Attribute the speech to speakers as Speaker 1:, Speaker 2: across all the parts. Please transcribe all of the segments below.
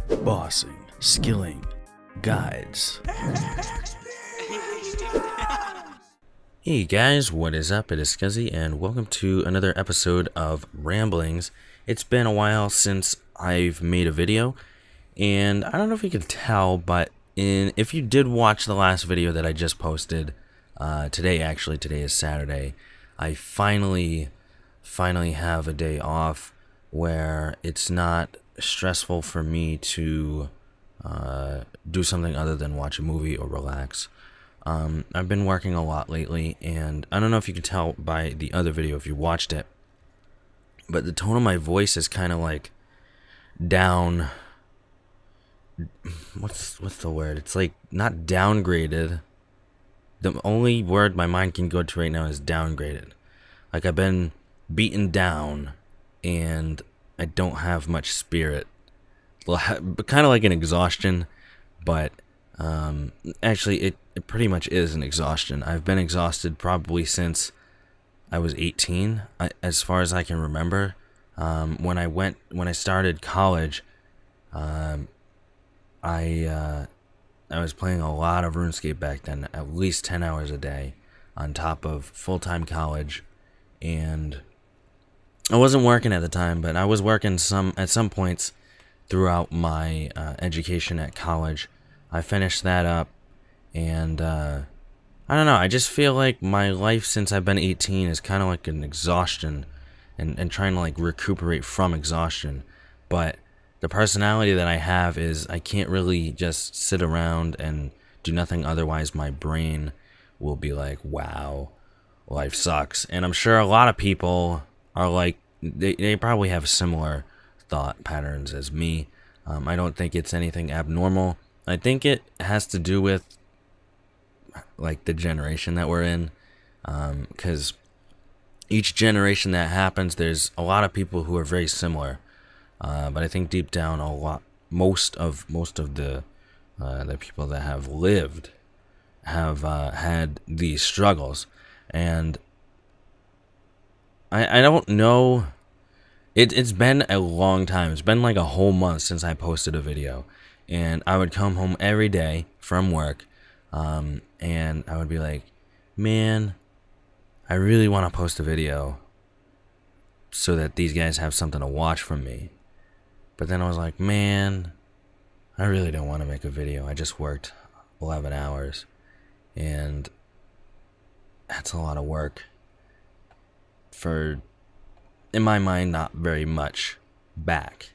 Speaker 1: bossing, skilling, guides. Hey guys, what is up? It is Scuzzy, and welcome to another episode of Ramblings. It's been a while since I've made a video, and I don't know if you could tell, but if you did watch the last video that I just posted today, actually today is Saturday, I finally have a day off where it's not stressful for me to do something other than watch a movie or relax. I've been working a lot lately, and I don't know if you can tell by the other video if you watched it, but the tone of my voice is kind of like down. What's the word? It's like not downgraded. The only word my mind can go to right now is downgraded. Like I've been beaten down, and I don't have much spirit. Kind of like an exhaustion, but actually it pretty much is an exhaustion. I've been exhausted probably since I was 18, as far as I can remember. When I started college, I was playing a lot of Runescape back then, at least 10 hours a day, on top of full-time college, and I wasn't working at the time, but I was working at some points throughout my education at college. I finished that up, and I don't know, I just feel like my life since I've been 18 is kind of like an exhaustion, and trying to like recuperate from exhaustion. But the personality that I have is I can't really just sit around and do nothing, otherwise my brain will be like, wow, life sucks. And I'm sure a lot of people are like, they probably have similar thought patterns as me. I don't think it's anything abnormal. I think it has to do with like the generation that we're in, because each generation that happens, there's a lot of people who are very similar, but I think deep down most of the people that have lived have had these struggles. And I don't know. It's been a long time. It's been like a whole month since I posted a video. And I would come home every day from work, and I would be like, man, I really want to post a video so that these guys have something to watch from me. But then I was like, man, I really don't want to make a video. I just worked 11 hours, and that's a lot of work for, in my mind, not very much back.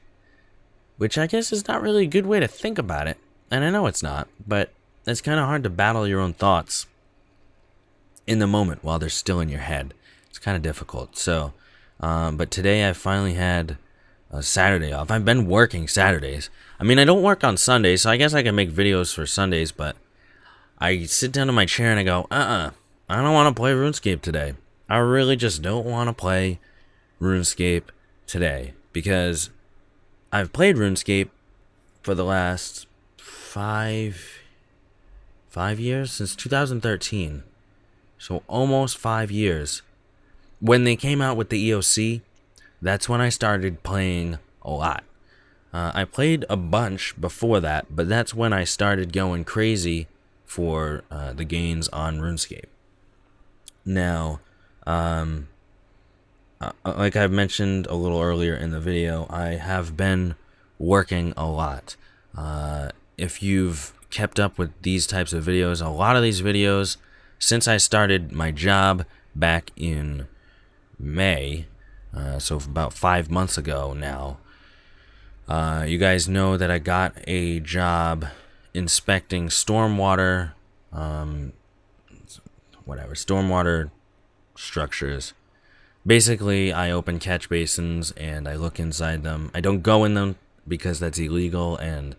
Speaker 1: Which I guess is not really a good way to think about it. And I know it's not, but it's kind of hard to battle your own thoughts in the moment while they're still in your head. It's kind of difficult. So, but today I finally had a Saturday off. I've been working Saturdays. I mean, I don't work on Sundays, so I guess I can make videos for Sundays, but I sit down in my chair and I go, I don't want to play RuneScape today. I really just don't want to play RuneScape today, because I've played RuneScape for the last five years, since 2013. So almost 5 years. When they came out with the EOC, that's when I started playing a lot. I played a bunch before that, but that's when I started going crazy for the gains on RuneScape. Now, like I've mentioned a little earlier in the video, I have been working a lot. If you've kept up with these types of videos, a lot of these videos, since I started my job back in May, so about 5 months ago now, you guys know that I got a job inspecting stormwater, stormwater structures. Basically, I open catch basins and I look inside them. I don't go in them because that's illegal, and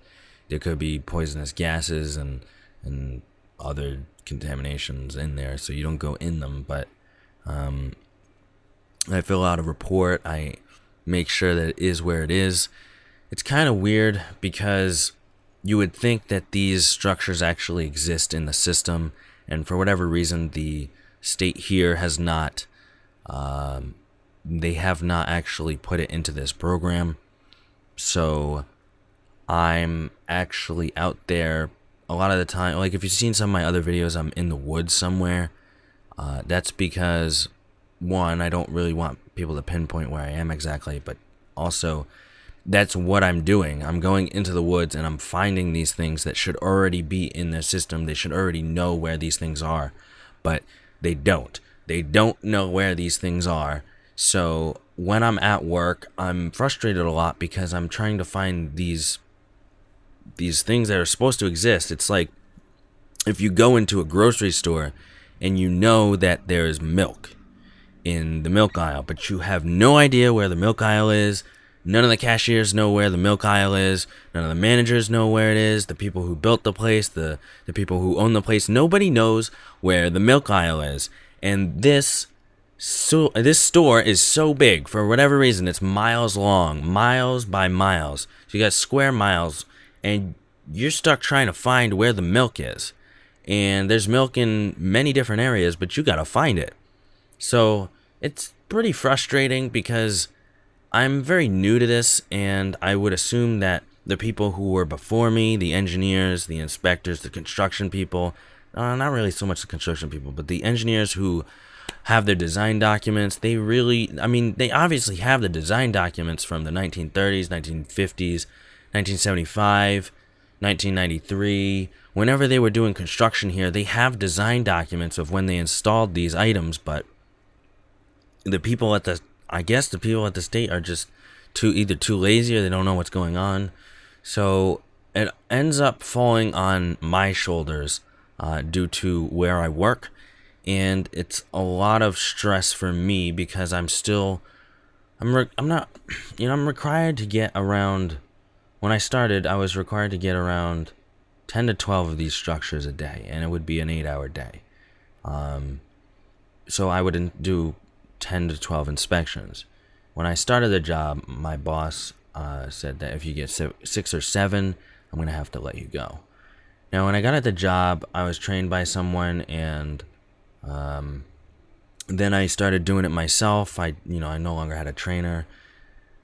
Speaker 1: there could be poisonous gases and other contaminations in there, so you don't go in them. But I fill out a report. I make sure that it is where it is. It's kind of weird because you would think that these structures actually exist in the system, and for whatever reason, the state here has not. They have not actually put it into this program. So I'm actually out there a lot of the time. Like, if you've seen some of my other videos, I'm in the woods somewhere. That's because, one, I don't really want people to pinpoint where I am exactly, but also that's what I'm doing. I'm going into the woods and I'm finding these things that should already be in their system. They should already know where these things are, but they don't. They don't know where these things are. So when I'm at work, I'm frustrated a lot because I'm trying to find these things that are supposed to exist. It's like if you go into a grocery store and you know that there is milk in the milk aisle, but you have no idea where the milk aisle is. None of the cashiers know where the milk aisle is. None of the managers know where it is. The people who built the place, the people who own the place, nobody knows where the milk aisle is. And this store is so big, for whatever reason, it's miles long, miles by miles. So you got square miles, and you're stuck trying to find where the milk is. And there's milk in many different areas, but you gotta find it. So it's pretty frustrating because I'm very new to this, and I would assume that the people who were before me, the engineers, the inspectors, the construction people, not really so much the construction people, but the engineers who have their design documents, they obviously have the design documents from the 1930s, 1950s, 1975, 1993. Whenever they were doing construction here, they have design documents of when they installed these items, but the people at the state are just either too lazy or they don't know what's going on. So it ends up falling on my shoulders due to where I work, and it's a lot of stress for me because I'm required to get around. When I started, I was required to get around 10 to 12 of these structures a day, and it would be an 8-hour day. So I would do 10 to 12 inspections. When I started the job, my boss said that if you get 6 or 7, I'm going to have to let you go. Now, when I got at the job, I was trained by someone, and then I started doing it myself. I no longer had a trainer.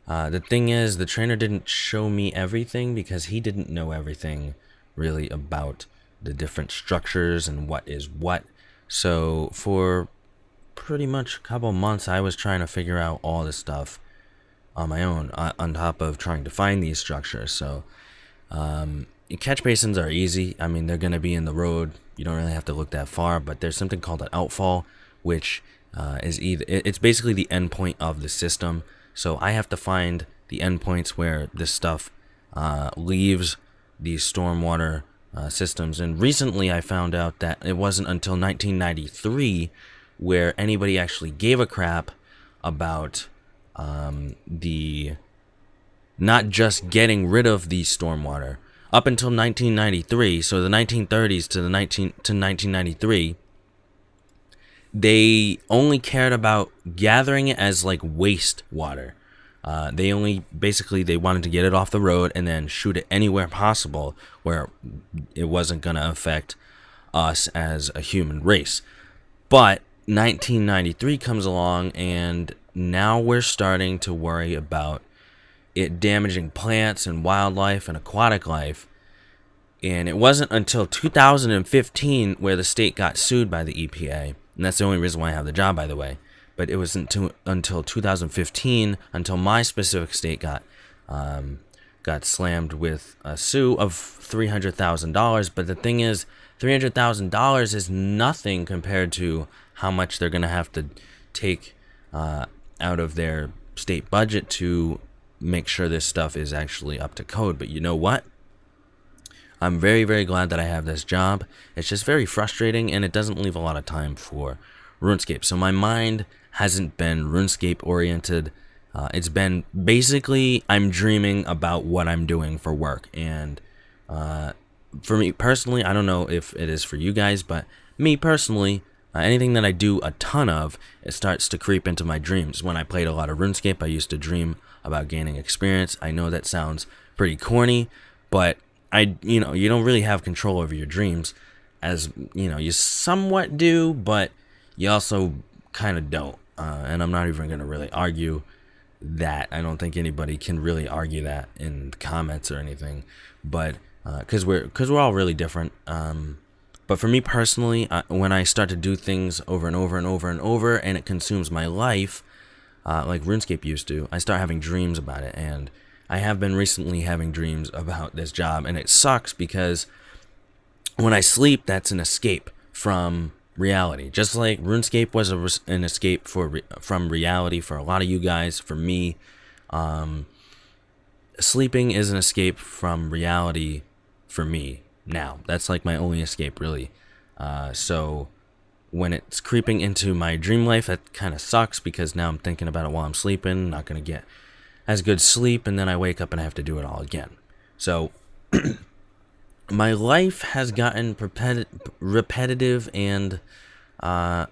Speaker 1: The thing is, the trainer didn't show me everything because he didn't know everything really about the different structures and what is what. So for pretty much a couple months, I was trying to figure out all this stuff on my own, on top of trying to find these structures. So catch basins are easy. I mean, they're going to be in the road. You don't really have to look that far, but there's something called an outfall, which it's basically the endpoint of the system. So I have to find the endpoints where this stuff leaves these stormwater systems. And recently I found out that it wasn't until 1993 where anybody actually gave a crap about the not just getting rid of the stormwater. Up until 1993, so the 1930s to 1993, they only cared about gathering it as like wastewater. They wanted to get it off the road and then shoot it anywhere possible where it wasn't going to affect us as a human race. But 1993 comes along, and now we're starting to worry about it damaging plants and wildlife and aquatic life. And it wasn't until 2015 where the state got sued by the EPA. And that's the only reason why I have the job, by the way. But it was until 2015 until my specific state got slammed with a sue of $300,000. But the thing is, $300,000 is nothing compared to how much they're going to have to take out of their state budget to make sure this stuff is actually up to code. But you know what? I'm very, very glad that I have this job. It's just very frustrating, and it doesn't leave a lot of time for Runescape. So my mind hasn't been Runescape oriented. It's been basically I'm dreaming about what I'm doing for work. And for me personally, I don't know if it is for you guys, but me personally, anything that I do a ton of, it starts to creep into my dreams. When I played a lot of Runescape, I used to dream about gaining experience. I know that sounds pretty corny, but you don't really have control over your dreams, as you somewhat do, but you also kind of don't. And I'm not even going to really argue that. I don't think anybody can really argue that in the comments or anything, but because we're all really different. But for me personally, when I start to do things over and over and over and over, and it consumes my life, like RuneScape used to, I start having dreams about it. And I have been recently having dreams about this job, and it sucks because when I sleep, that's an escape from reality. Just like RuneScape was an escape from reality for a lot of you guys. For me, sleeping is an escape from reality for me now. That's like my only escape, really. So when it's creeping into my dream life, that kind of sucks because now I'm thinking about it while I'm sleeping, not going to get as good sleep, and then I wake up and I have to do it all again. So my life has gotten repetitive, and on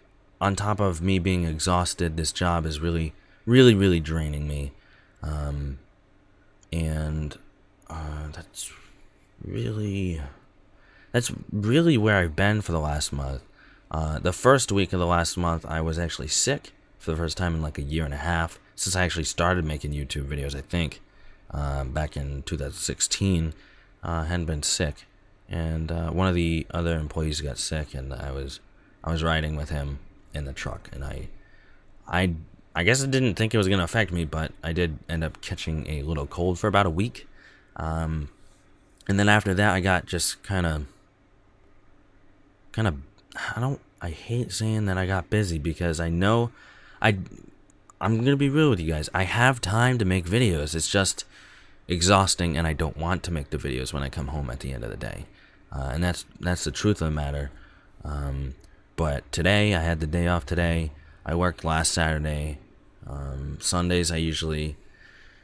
Speaker 1: top of me being exhausted, this job is really, really, really draining me. And that's really where I've been for the last month. The first week of the last month, I was actually sick for the first time in like a year and a half since I actually started making YouTube videos. I think back in 2016, hadn't been sick, and one of the other employees got sick, and I was riding with him in the truck, and I guess I didn't think it was gonna affect me, but I did end up catching a little cold for about a week, and then after that, I got just kind of. I hate saying that I got busy because I know I'm gonna be real with you guys. I have time to make videos. It's just exhausting, and I don't want to make the videos when I come home at the end of the day. And that's the truth of the matter. But today, I had the day off today. I worked last Saturday. Sundays,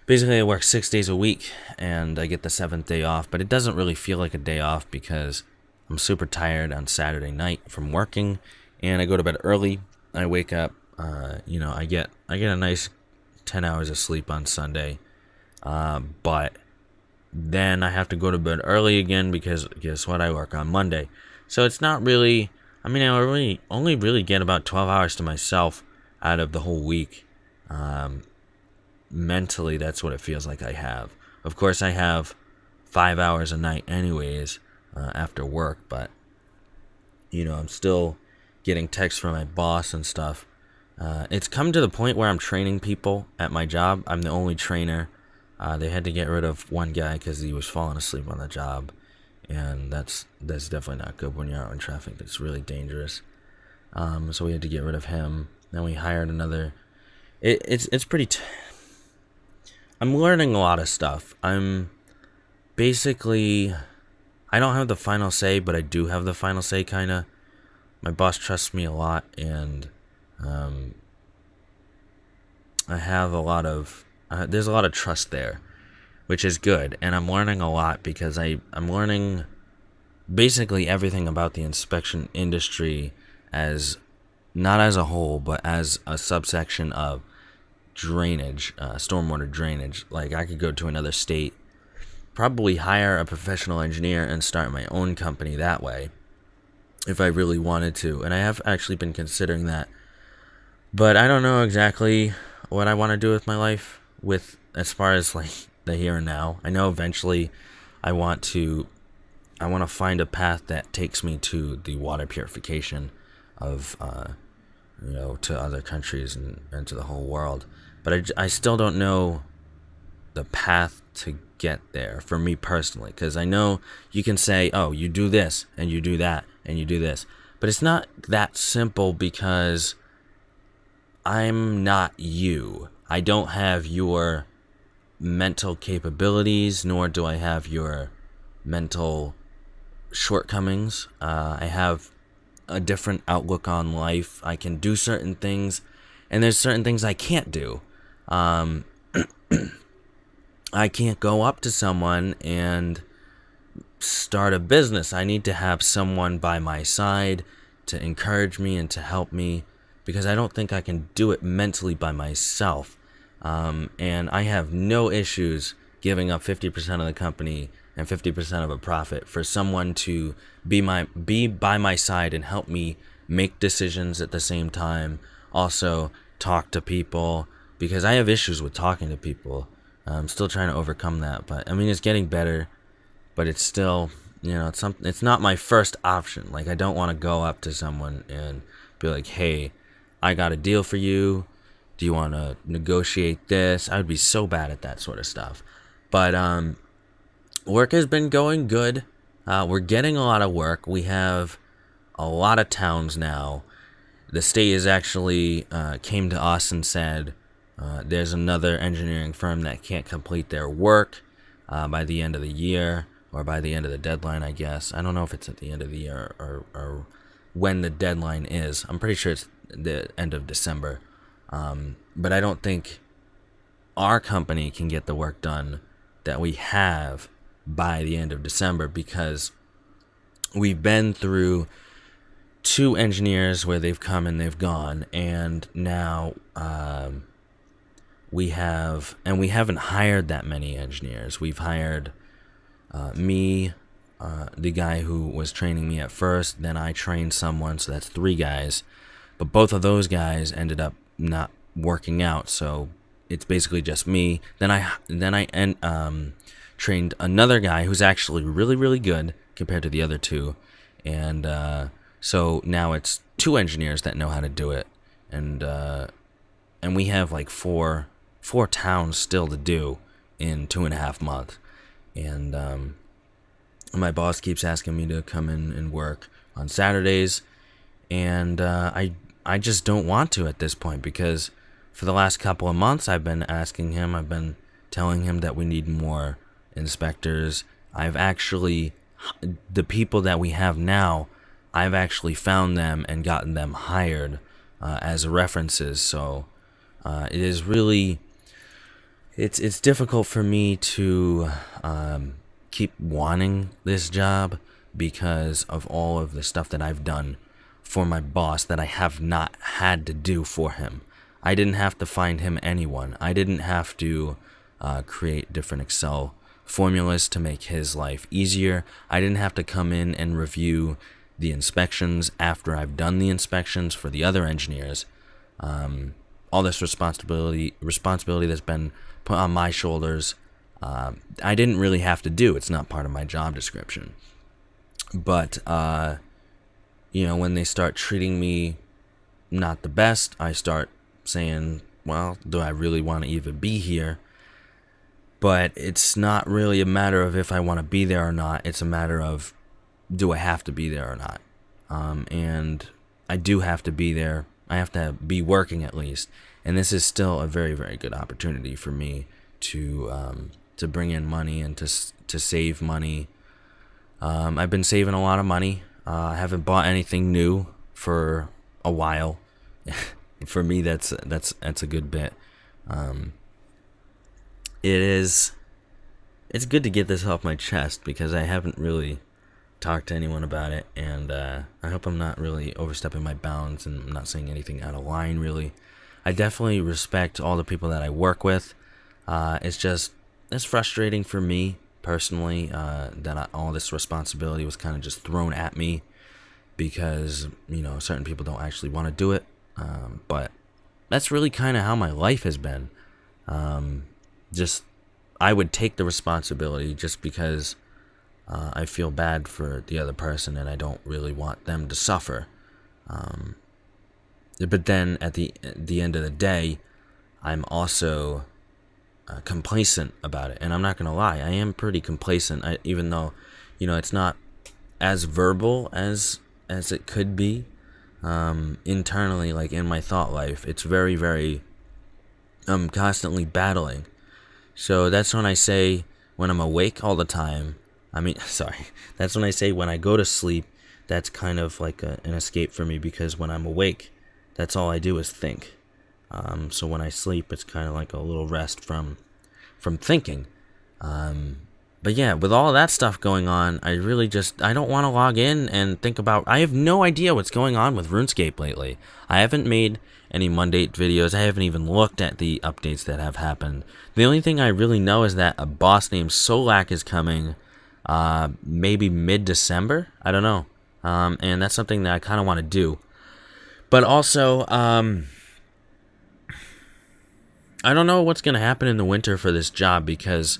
Speaker 1: basically I work 6 days a week, and I get the 7th day off, but it doesn't really feel like a day off because I'm super tired on Saturday night from working, and I go to bed early. I wake up, I get a nice 10 hours of sleep on Sunday, but then I have to go to bed early again because guess what? I work on Monday. So it's not really, I only really get about 12 hours to myself out of the whole week. Mentally, that's what it feels like I have. Of course, I have 5 hours a night anyways, after work, but I'm still getting texts from my boss and stuff. It's come to the point where I'm training people at my job. I'm the only trainer. They had to get rid of one guy because he was falling asleep on the job, and that's definitely not good when you're out in traffic. It's really dangerous. So we had to get rid of him. Then we hired another. It's pretty. I'm learning a lot of stuff. I'm basically. I don't have the final say, but I do have the final say, kind of. My boss trusts me a lot, and I have a lot of. There's a lot of trust there, which is good, and I'm learning a lot because I'm learning basically everything about the inspection industry as not as a whole, but as a subsection of drainage, stormwater drainage. Like I could go to another state, probably hire a professional engineer and start my own company that way if I really wanted to, and I have actually been considering that, but I don't know exactly what I want to do with my life with as far as like the here and now. I know eventually I want to find a path that takes me to the water purification of to other countries and to the whole world, but I still don't know the path to get there for me personally, because I know you can say, oh, you do this and you do that and you do this, but it's not that simple because I'm not you. I don't have your mental capabilities, nor do I have your mental shortcomings. I have a different outlook on life. I can do certain things, and there's certain things I can't do. I can't go up to someone and start a business. I need to have someone by my side to encourage me and to help me, because I don't think I can do it mentally by myself. And I have no issues giving up 50% of the company and 50% of a profit for someone to be by my side and help me make decisions at the same time. Also talk to people, because I have issues with talking to people. I'm still trying to overcome that, but I mean, it's getting better, but it's still, it's not my first option. Like, I don't want to go up to someone and be like, hey, I got a deal for you. Do you want to negotiate this? I would be so bad at that sort of stuff. But work has been going good. We're getting a lot of work. We have a lot of towns now. The state has actually came to us and said there's another engineering firm that can't complete their work by the end of the year, or by the end of the deadline, I guess. I don't know if it's at the end of the year or when the deadline is. I'm pretty sure it's the end of December. But I don't think our company can get the work done that we have by the end of December, because we've been through 2 engineers where they've come and they've gone, and now we haven't hired that many engineers. We've hired me, the guy who was training me at first, then I trained someone, so that's 3 guys. But both of those guys ended up not working out, so it's basically just me. Then I trained another guy who's actually really, really good compared to the other 2, and so now it's 2 engineers that know how to do it, and we have like four towns still to do in 2.5 months, and my boss keeps asking me to come in and work on Saturdays, and I just don't want to at this point, because for the last couple of months I've been telling him that we need more inspectors. The people that we have now, I've actually found them and gotten them hired as references, so it is really, it's difficult for me to keep wanting this job because of all of the stuff that I've done for my boss that I have not had to do for him. I didn't have to find him anyone. I didn't have to create different Excel formulas to make his life easier. I didn't have to come in and review the inspections after I've done the inspections for the other engineers. All this responsibility that's been put on my shoulders, I didn't really have to do. It's not part of my job description. But when they start treating me not the best, I start saying, well, do I really want to even be here? But it's not really a matter of if I want to be there or not. It's a matter of, do I have to be there or not? And I do have to be there. I have to be working at least. And this is still a very, very good opportunity for me to bring in money and to save money. I've been saving a lot of money. I haven't bought anything new for a while. For me, that's a good bit. It's good to get this off my chest because I haven't really talked to anyone about it, and I hope I'm not really overstepping my bounds and I'm not saying anything out of line, really. I definitely respect all the people that I work with. It's frustrating for me personally that all this responsibility was kind of just thrown at me because, certain people don't actually want to do it. But that's really kind of how my life has been. I would take the responsibility just because I feel bad for the other person and I don't really want them to suffer. But then at the end of the day, I'm also complacent about it. And I'm not going to lie, I am pretty complacent, even though, it's not as verbal as it could be. Internally, like in my thought life, it's very, very, I'm constantly battling. So that's when I say when I'm awake all the time, that's when I say when I go to sleep, that's kind of like an escape for me, because when I'm awake, that's all I do is think. So when I sleep, it's kind of like a little rest from thinking. But yeah, with all of that stuff going on, I don't want to log in and think about, I have no idea what's going on with Runescape lately. I haven't made any Monday videos. I haven't even looked at the updates that have happened. The only thing I really know is that a boss named Solak is coming, maybe mid-December. I don't know. And that's something that I kind of want to do. But also, I don't know what's going to happen in the winter for this job, because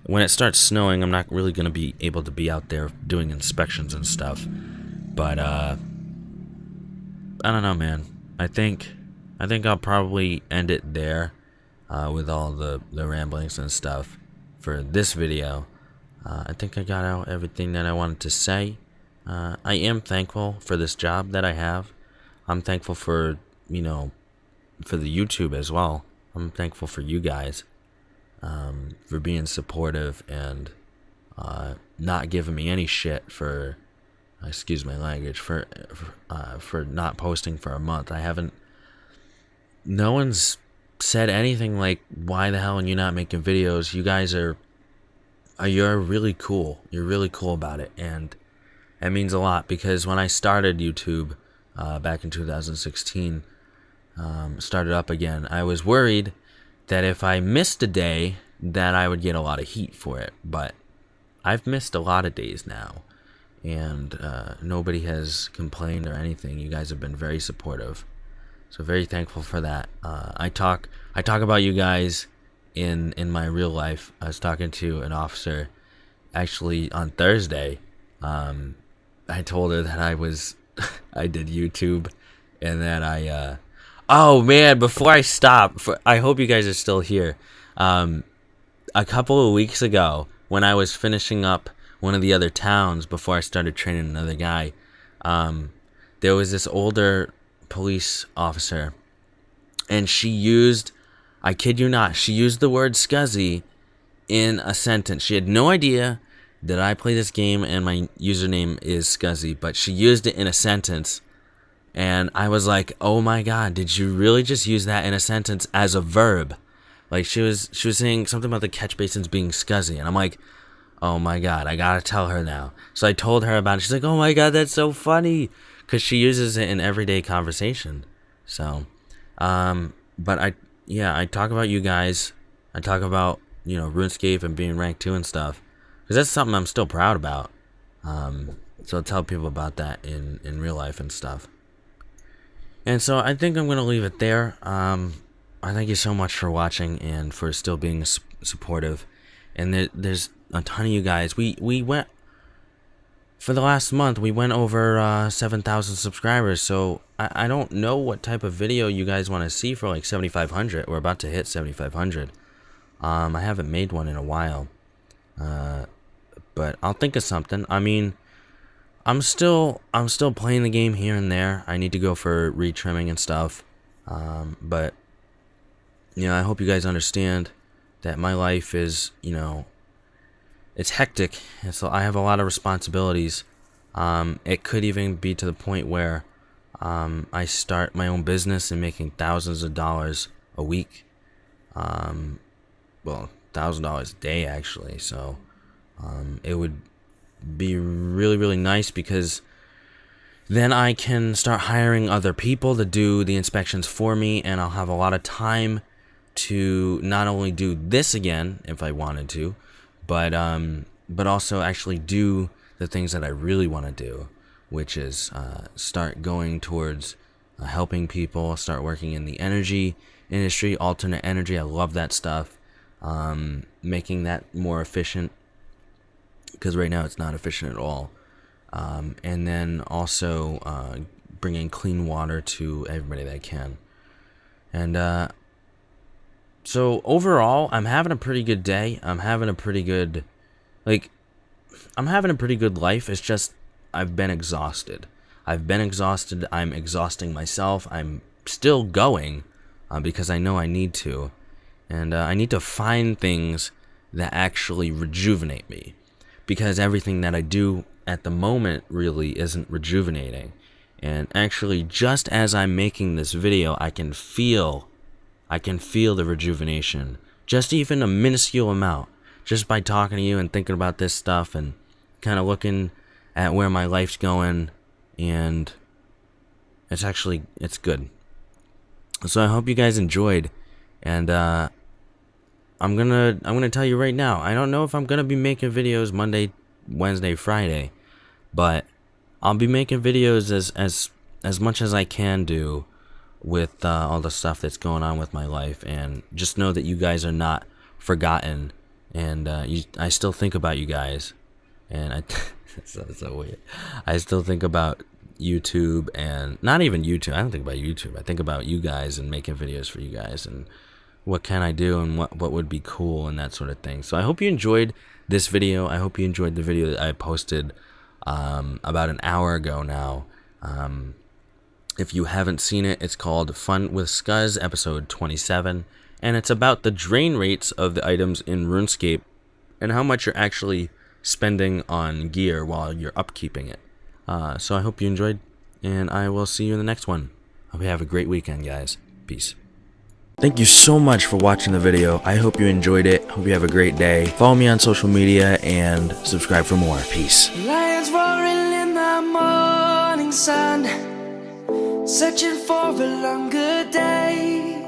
Speaker 1: when it starts snowing, I'm not really going to be able to be out there doing inspections and stuff. But I don't know, man. I think I'll probably end it there with all the ramblings and stuff for this video. I think I got out everything that I wanted to say. I am thankful for this job that I have. I'm thankful for, for the YouTube as well. I'm thankful for you guys for being supportive and not giving me any shit for, excuse my language, for not posting for a month. No one's said anything like, why the hell are you not making videos? You guys you're really cool. You're really cool about it, and it means a lot, because when I started YouTube back in 2016, started up again, I was worried that if I missed a day that I would get a lot of heat for it, but I've missed a lot of days now, and nobody has complained or anything. You guys have been very supportive, so very thankful for that. I talk about you guys in my real life. I was talking to an officer actually on Thursday. I told her that I did YouTube, and that oh man, before I stop, I hope you guys are still here. A couple of weeks ago, when I was finishing up one of the other towns before I started training another guy, there was this older police officer, and she used, I kid you not, she used the word Scuzzy in a sentence. She had no idea that I play this game and my username is Scuzzy, but she used it in a sentence, and I was like, oh my god, did you really just use that in a sentence as a verb? Like, she was saying something about the catch basins being Scuzzy, and I'm like, oh my god, I gotta tell her now. So I told her about it. She's like, oh my god, that's so funny, because she uses it in everyday conversation. So, but I talk about you guys. I talk about, RuneScape and being ranked 2 and stuff, because that's something I'm still proud about. So I'll tell people about that in real life and stuff. And so I think I'm going to leave it there. I thank you so much for watching and for still being supportive. And there's a ton of you guys. We went, for the last month, we went over 7,000 subscribers. So I don't know what type of video you guys want to see for like 7,500. We're about to hit 7,500. I haven't made one in a while. But I'll think of something. I mean, I'm still playing the game here and there. I need to go for retrimming and stuff. But I hope you guys understand that my life is, it's hectic. And so I have a lot of responsibilities. It could even be to the point where I start my own business and making thousands of dollars a week. Well, $1,000 a day actually. So it would be really, really nice, because then I can start hiring other people to do the inspections for me, and I'll have a lot of time to not only do this again if I wanted to, but also actually do the things that I really want to do, which is start going towards helping people, start working in the energy industry, alternate energy. I love that stuff. Making that more efficient, because right now it's not efficient at all. And then also bringing clean water to everybody that can. And so overall, I'm having a pretty good day. I'm having a pretty good life. It's just I've been exhausted. I'm exhausting myself. I'm still going because I know I need to. And I need to find things that actually rejuvenate me, because everything that I do at the moment really isn't rejuvenating. And actually, just as I'm making this video, I can feel the rejuvenation, just even a minuscule amount, just by talking to you and thinking about this stuff and kind of looking at where my life's going. And it's good. So I hope you guys enjoyed, and I'm gonna tell you right now, I don't know if I'm gonna be making videos Monday, Wednesday, Friday, but I'll be making videos as much as I can do with all the stuff that's going on with my life, and just know that you guys are not forgotten, and I still think about you guys, and that's so weird. I still think about YouTube, and not even YouTube. I don't think about YouTube. I think about you guys and making videos for you guys, and what can I do, and what would be cool, and that sort of thing. So I hope you enjoyed this video. I hope you enjoyed the video that I posted about an hour ago now. If you haven't seen it, it's called Fun with SCUZZ, episode 27, and it's about the drain rates of the items in RuneScape and how much you're actually spending on gear while you're upkeeping it. So I hope you enjoyed, and I will see you in the next one. Hope you have a great weekend, guys. Peace. Thank you so much for watching the video. I hope you enjoyed it. Hope you have a great day. Follow me on social media and subscribe for more. Peace.
Speaker 2: Lions roaring in the morning sun, searching for a longer day.